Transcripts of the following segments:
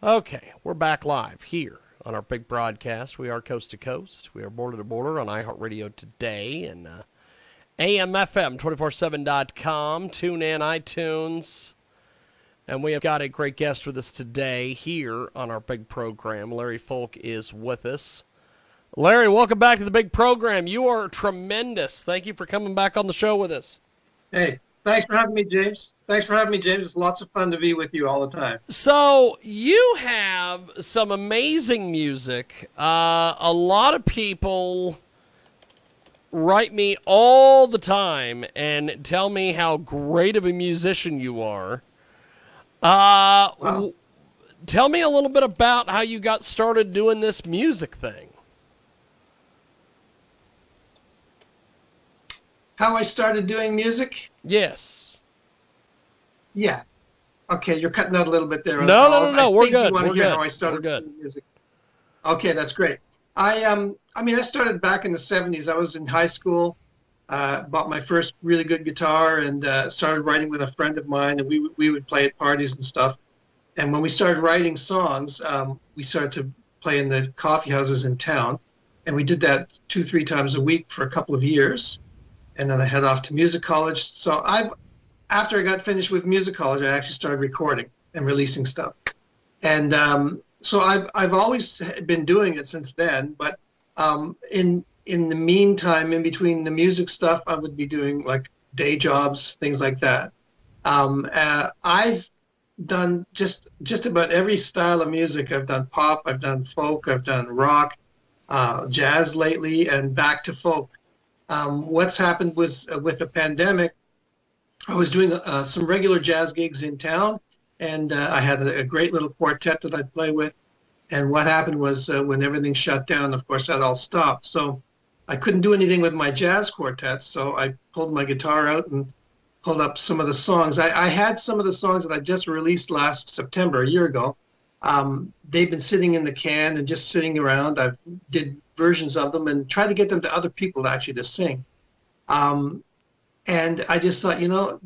Okay, we're back live here on our big broadcast. We are coast to coast. We are border to border on iHeartRadio today and AMFM247.com. Tune in, iTunes. And we have got a great guest with us today here on our big program. Larry Folk is with us. Larry, welcome back to the big program. You are tremendous. Thank you for coming back on the show with us. Hey, thanks for having me, James. Thanks for having me, James. It's lots of fun to be with you all the time. So you have some amazing music. A lot of people write me all the time and tell me how great of a musician you are. Wow. Tell me a little bit about how you got started doing this music thing. How I started doing music? Yes. Yeah. Okay, you're cutting out a little bit there. No. I We're think you good. want We're to hear good. how I We're started good. doing music. Okay, that's great. I started back in the 70s. I was in high school, bought my first really good guitar and started writing with a friend of mine, and we would play at parties and stuff. And when we started writing songs, we started to play in the coffee houses in town, and we did that 2, 3 times a week for a couple of years. And then I head off to music college. So after I got finished with music college, I actually started recording and releasing stuff. And so I've always been doing it since then. But in the meantime, in between the music stuff, I would be doing like day jobs, things like that. I've done just about every style of music. I've done pop, I've done folk, I've done rock, jazz lately, and back to folk. What's happened was with the pandemic, I was doing some regular jazz gigs in town, and I had a great little quartet that I'd play with. And what happened was when everything shut down, of course, that all stopped. So I couldn't do anything with my jazz quartet. So I pulled my guitar out and pulled up some of the songs. I had some of the songs that I just released last September, a year ago. They've been sitting in the can and just sitting around. I've did versions of them and tried to get them to other people actually to sing. Um, and I just thought,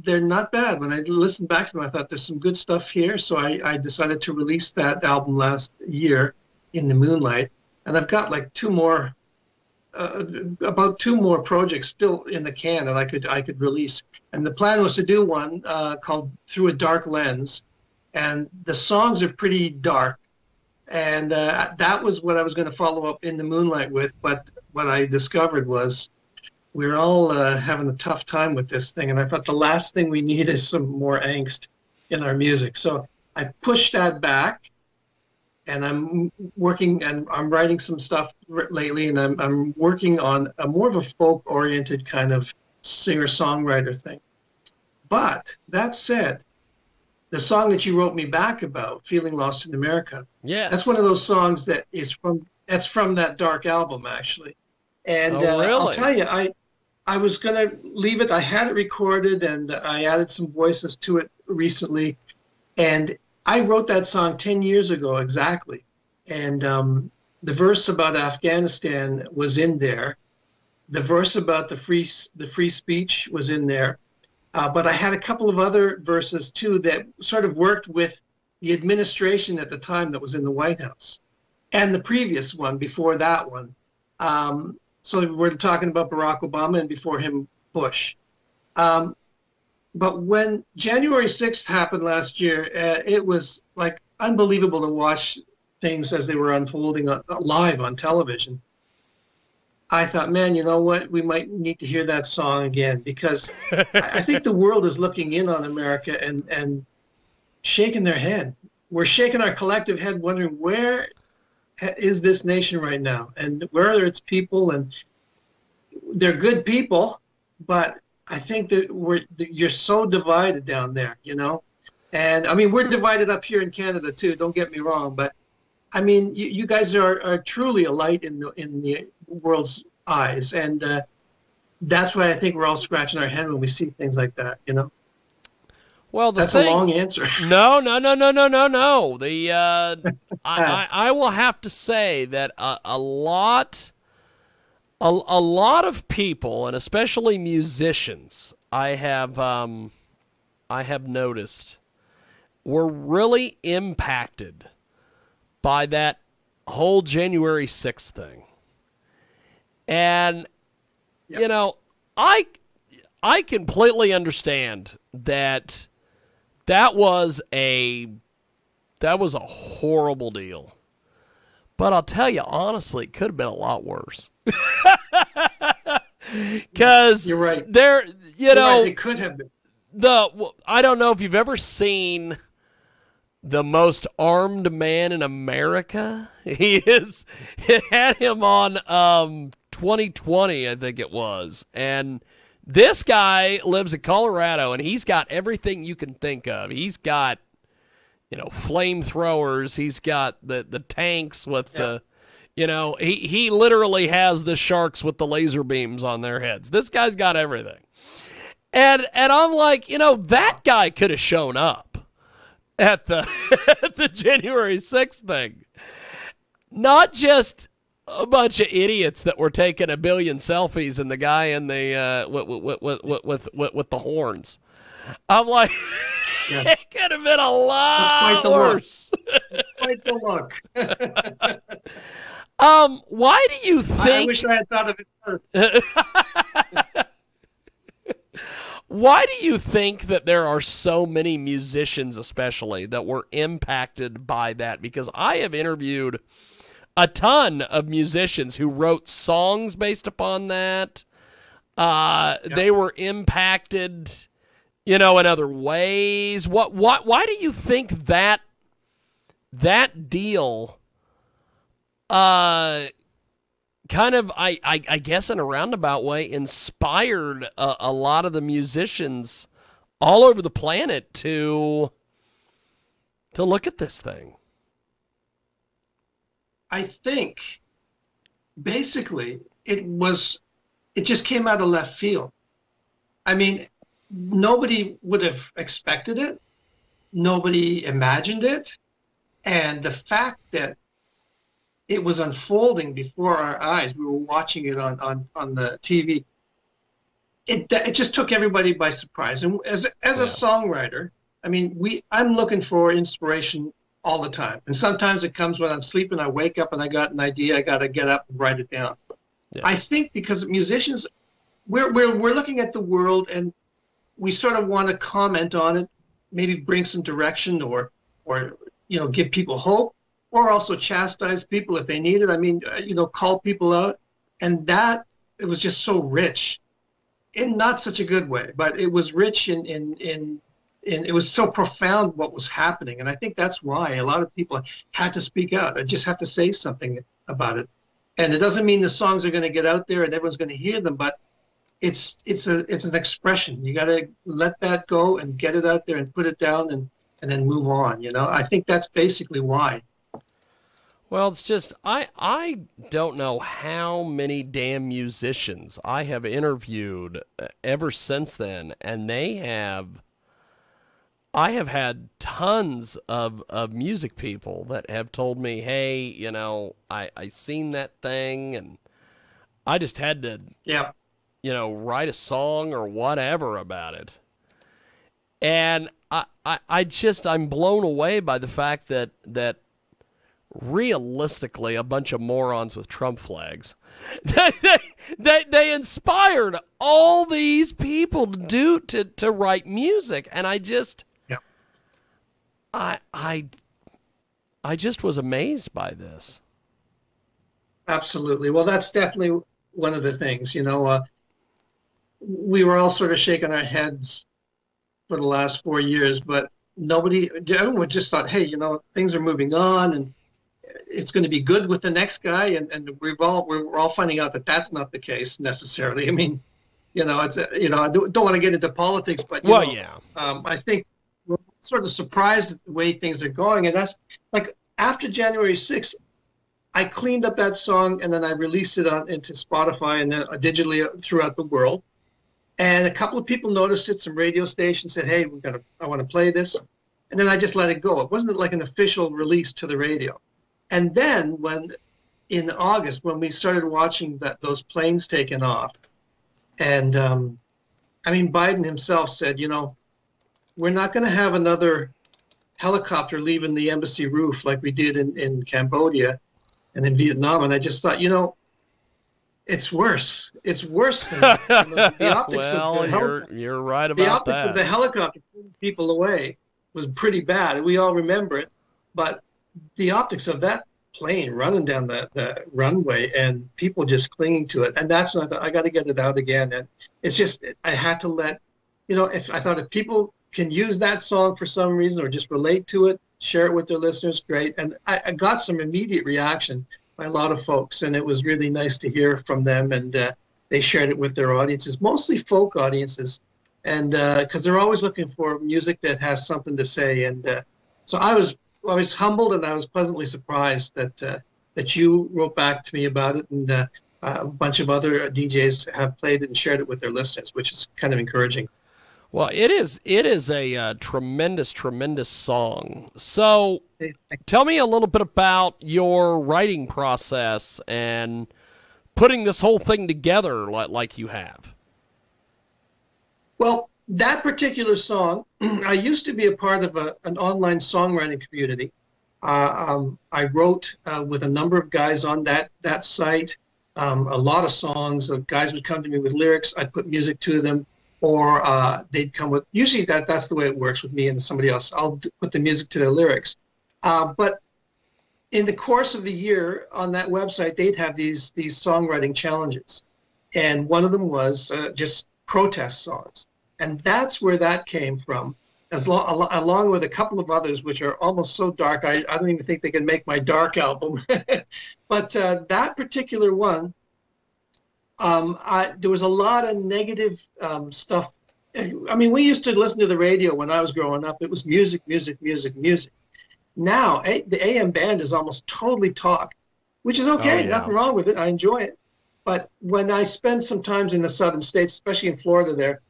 they're not bad. When I listened back to them, I thought there's some good stuff here. So I decided to release that album last year in the Moonlight. And I've got like uh, about two more projects still in the can that I could release. And the plan was to do one called Through a Dark Lens. And the songs are pretty dark. And that was what I was going to follow up in the Moonlight with. But what I discovered was we're all having a tough time with this thing. And I thought the last thing we need is some more angst in our music. So I pushed that back, and I'm working and I'm writing some stuff lately, and I'm working on a more of a folk oriented kind of singer songwriter thing. But that said, the song that you wrote me back about, Feeling Lost in America, that's one Yes. of those songs that's from that dark album actually. And Oh, I'll really? tell you, I was gonna leave it. I had it recorded and I added some voices to it recently. And I wrote that song 10 years ago exactly. And the verse about Afghanistan was in there. The verse about the free speech was in there. But I had a couple of other verses too that sort of worked with the administration at the time that was in the White House and the previous one before that one. So we're talking about Barack Obama and before him, Bush. Um, but when January 6th happened last year, it was like unbelievable to watch things as they were unfolding live on television. I thought, man, you know what? We might need to hear that song again because I think the world is looking in on America and shaking their head. We're shaking our collective head, wondering where is this nation right now, and where are its people? And they're good people, but I think that you're so divided down there, And I mean, we're divided up here in Canada too. Don't get me wrong, but I mean, you guys are truly a light in the world's eyes, and that's why I think we're all scratching our head when we see things like that. Well, the That's a thing. long answer. No. I will have to say that a lot of people, and especially musicians, I have noticed, were really impacted by that whole January 6th thing. And, Yep. you know, I completely understand that was a horrible deal. But I'll tell you, honestly, it could have been a lot worse. Because You're right. there, You're right. It could have been. I don't know if you've ever seen The Most Armed Man in America. It had him on 2020, I think it was. And this guy lives in Colorado, and he's got everything you can think of. He's got, flamethrowers. He's got the tanks with the, he literally has the sharks with the laser beams on their heads. This guy's got everything. And I'm like, that guy could have shown up at the at the January 6th thing. Not just a bunch of idiots that were taking a billion selfies and the guy in the with the horns. I'm like, it could have been a lot worse. Quite the look. Why do you think? I wish I had thought of it first. Why do you think that there are so many musicians, especially, that were impacted by that? Because I have interviewed a ton of musicians who wrote songs based upon that. They were impacted, in other ways. Why do you think that deal, kind of, I guess in a roundabout way, inspired a lot of the musicians all over the planet to look at this thing? I think basically it just came out of left field. I mean, nobody would have expected it. Nobody imagined it. And the fact that it was unfolding before our eyes, we were watching it on the TV, it just took everybody by surprise. And as a songwriter, I mean, I'm looking for inspiration all the time. And sometimes it comes when I'm sleeping, I wake up and I got an idea, I got to get up and write it down. Yeah. I think because musicians, we're looking at the world and we sort of want to comment on it, maybe bring some direction or give people hope, or also chastise people if they need it. I mean, call people out. And that, it was just so rich in not such a good way, but it was rich in it was so profound what was happening. And I think that's why a lot of people had to speak out. I just have to say something about it. And it doesn't mean the songs are going to get out there and everyone's going to hear them, but it's an expression. You got to let that go and get it out there and put it down and then move on. I think that's basically why. Well, it's just, I don't know how many damn musicians I have interviewed ever since then, and I have had tons of music people that have told me, hey, I seen that thing, and I just had to, write a song or whatever about it. And I'm blown away by the fact that realistically, a bunch of morons with Trump flags, they inspired all these people to write music, and I just, I just was amazed by this. Everybody. Well, that's definitely one of the things. We were all sort of shaking our heads for the last 4 years, but everyone just thought, hey, things are moving on and it's going to be good with the next guy, and we're all finding out that that's not the case necessarily. I mean, it's I don't want to get into politics, but I think we're sort of surprised at the way things are going, and that's like after January 6th, I cleaned up that song and then I released it into Spotify and then digitally throughout the world, and a couple of people noticed it. Some radio stations said, "Hey, I want to play this," and then I just let it go. It wasn't like an official release to the radio. And then in August, when we started watching those planes taking off, and Biden himself said, we're not going to have another helicopter leaving the embassy roof like we did in Cambodia and in Vietnam. And I just thought, it's worse. It's worse than that. The optics of Well, the helicopter, you're right about that. pulling people away was pretty bad. We all remember it, but the optics of that plane running down the runway and people just clinging to it, and that's when I thought I got to get it out again. And it's just I had to let, if I thought if people can use that song for some reason or just relate to it, share it with their listeners, great. And I got some immediate reaction by a lot of folks, and it was really nice to hear from them. And they shared it with their audiences, mostly folk audiences, and because they're always looking for music that has something to say. And so I was humbled, and I was pleasantly surprised that you wrote back to me about it, and a bunch of other DJs have played it and shared it with their listeners, which is kind of encouraging. Well, it is a tremendous, tremendous song. So tell me a little bit about your writing process and putting this whole thing together like you have. Well, that particular song, I used to be a part of an online songwriting community. I wrote with a number of guys on that site, a lot of songs. Guys would come to me with lyrics. I'd put music to them, or they'd come with. Usually, that's the way it works with me and somebody else. I'll put the music to their lyrics. But in the course of the year on that website, they'd have these songwriting challenges, and one of them was just protest songs, and that's where that came from. Along with a couple of others, which are almost so dark, I don't even think they can make my dark album. But that particular one, there was a lot of negative stuff. I mean, we used to listen to the radio when I was growing up. It was music, music, music, music. Now, the AM band is almost totally talk, which is okay. Oh, yeah. Nothing wrong with it. I enjoy it. But when I spend some time in the southern states, especially in Florida there,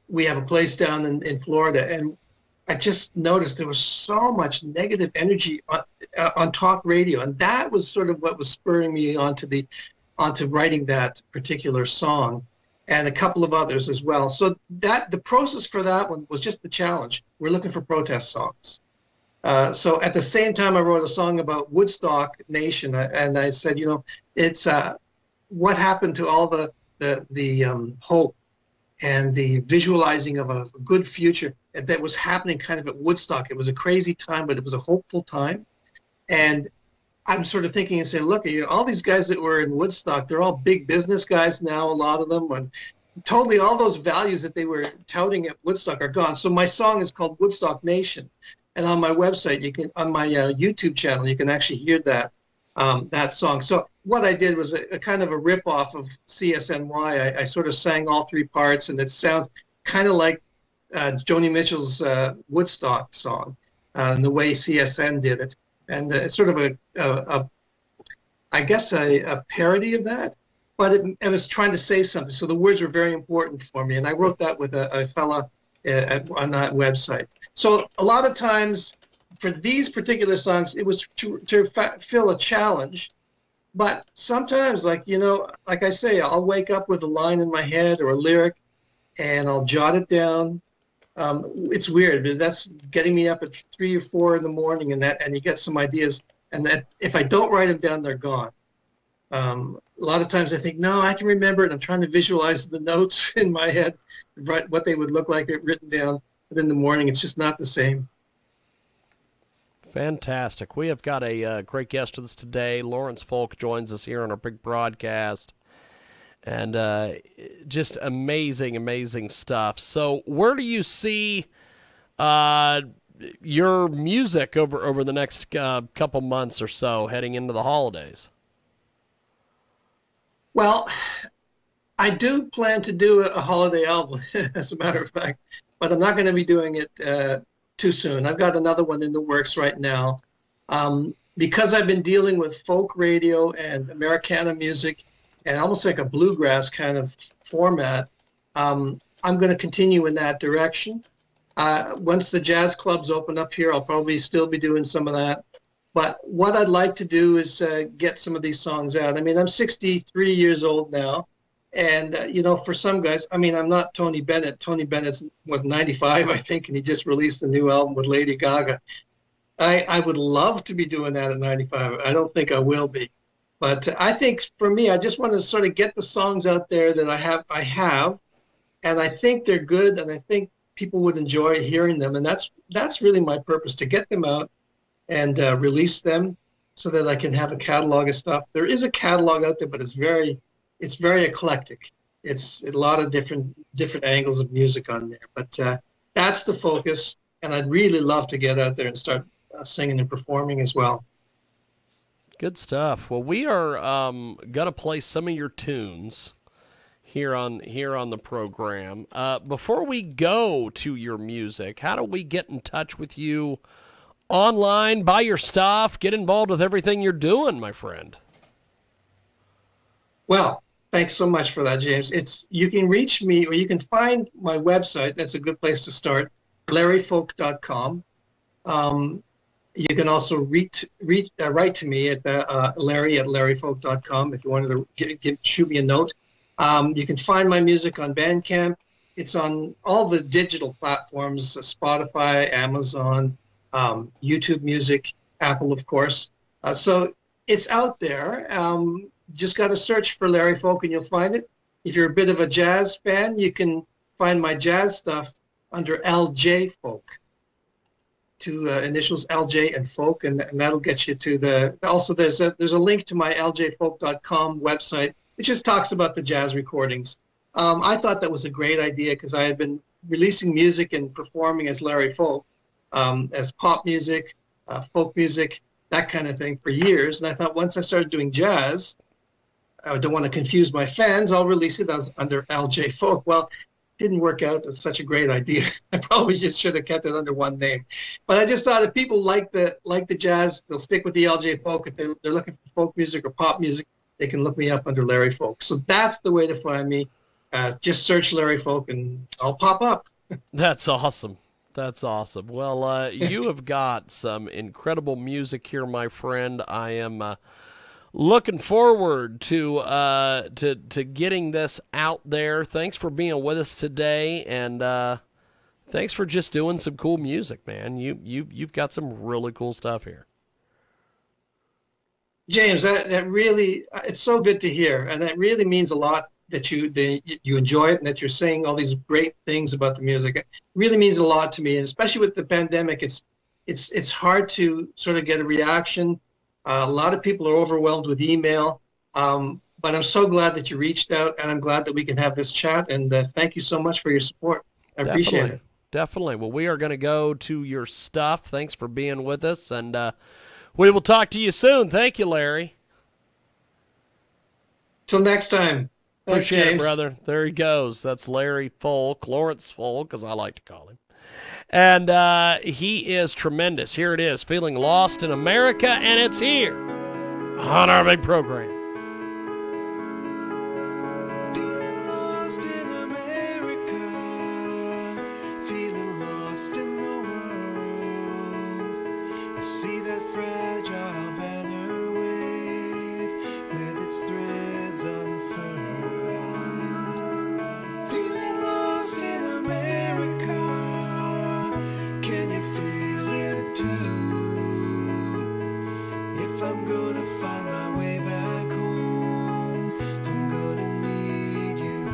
we have a place down in Florida, and I just noticed there was so much negative energy on talk radio, and that was sort of what was spurring me onto writing that particular song, and a couple of others as well. So that the process for that one was just the challenge. We're looking for protest songs. So at the same time, I wrote a song about Woodstock Nation, and I said, it's what happened to all the hope and the visualizing of a good future that was happening kind of at Woodstock. It was a crazy time, but it was a hopeful time. And I'm sort of thinking and saying, look, all these guys that were in Woodstock, they're all big business guys now, a lot of them, and totally all those values that they were touting at Woodstock are gone. So my song is called Woodstock Nation. And on my website, on my YouTube channel, you can actually hear that song. So what I did was a kind of a rip-off of CSNY. I sort of sang all three parts, and it sounds kind of like Joni Mitchell's Woodstock song, and the way CSN did it. And it's sort of I guess a parody of that, but it was trying to say something. So the words were very important for me, and I wrote that with a fella on that website. So a lot of times for these particular songs, it was to fill a challenge. But sometimes, like I say, I'll wake up with a line in my head or a lyric, and I'll jot it down. It's weird, but that's getting me up at 3 or 4 in the morning, and you get some ideas. And that if I don't write them down, they're gone. A lot of times I think, no, I can remember it. I'm trying to visualize the notes in my head, what they would look like written down. But in the morning, it's just not the same. Fantastic. We have got a great guest with us today. Lawrence Folk joins us here on our big broadcast. And just amazing, amazing stuff. So where do you see your music over the next couple months or so heading into the holidays? Well, I do plan to do a holiday album, as a matter of fact, but I'm not going to be doing it too soon. I've got another one in the works right now. Because I've been dealing with folk radio and Americana music and almost like a bluegrass kind of format, I'm going to continue in that direction. Once the jazz clubs open up here, I'll probably still be doing some of that. But what I'd like to do is get some of these songs out. I mean, I'm 63 years old now, And for some guys, I mean, I'm not Tony Bennett. Tony Bennett's 95, I think, and he just released a new album with Lady Gaga. I would love to be doing that at 95. I don't think I will be, but I think for me, I just want to sort of get the songs out there that I have, and I think they're good, and I think people would enjoy hearing them, and that's really my purpose, to get them out and release them so that I can have a catalog of stuff. There is a catalog out there, but it's very eclectic. It's a lot of different angles of music on there, but that's the focus. And I'd really love to get out there and start singing and performing as well. Good stuff. Well, we are gonna play some of your tunes here on the program. Before we go to your music, how do we get in touch with you online, buy your stuff, get involved with everything you're doing, my friend? Well, thanks so much for that, James. You can reach me, or you can find my website. That's a good place to start, larryfolk.com. You can also write to me at larry@larryfolk.com if you wanted to shoot me a note. You can find my music on Bandcamp. It's on all the digital platforms, Spotify, Amazon, YouTube Music, Apple, of course. So it's out there. Just got to search for Larry Folk and you'll find it. If you're a bit of a jazz fan, you can find my jazz stuff under LJ Folk. Two initials, LJ and Folk, and that'll get you to also there's a link to my ljfolk.com website, which just talks about the jazz recordings. I thought that was a great idea because I had been releasing music and performing as Larry Folk, as pop music, folk music, that kind of thing for years. And I thought once I started doing jazz, I don't want to confuse my fans, I'll release it under LJ Folk. Well, didn't work out. That's such a great idea. I probably just should have kept it under one name. But I just thought if people like the jazz, they'll stick with the LJ Folk. If they're looking for folk music or pop music, they can look me up under Larry Folk. So that's the way to find me. Just search Larry Folk and I'll pop up. That's awesome. That's awesome. Well, you have got some incredible music here, my friend. I am looking forward to getting this out there. Thanks for being with us today, and thanks for just doing some cool music, man. You've got some really cool stuff here. James, that really, it's so good to hear, and that really means a lot that you enjoy it and that you're saying all these great things about the music. It really means a lot to me, and especially with the pandemic, it's hard to sort of get a reaction. A lot of people are overwhelmed with email, but I'm so glad that you reached out, and I'm glad that we can have this chat, and thank you so much for your support. I appreciate it. Definitely. Well, we are going to go to your stuff. Thanks for being with us, and we will talk to you soon. Thank you, Larry. Till next time. Thanks, Appreciate James. it, brother. There he goes. That's Larry Folk, Lawrence Folk, as I like to call him. And he is tremendous. Here it is, Feeling Lost in America, and it's here on our big program. Feeling lost in America, feeling lost in the world. I see that fragile banner wave with its threads unfurled. Feeling lost in America, can you feel it too? If I'm gonna find my way back home, I'm gonna need you.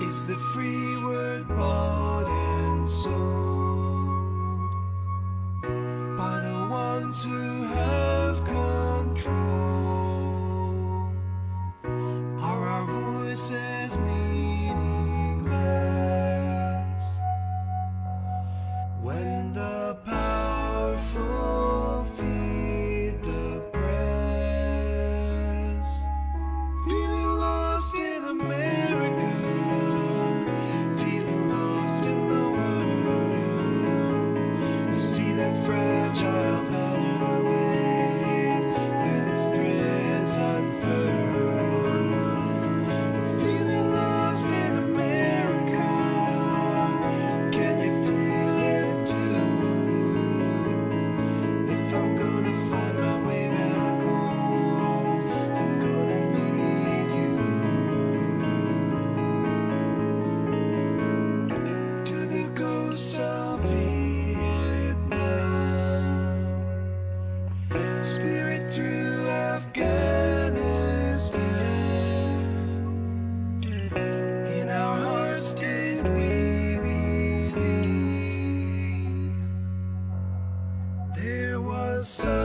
Is the free word bought and sold by the ones who have control? Are our voices meaningless when the powerful feed the press? Feeling lost in America, feeling lost in the world. See that fragile banner sun.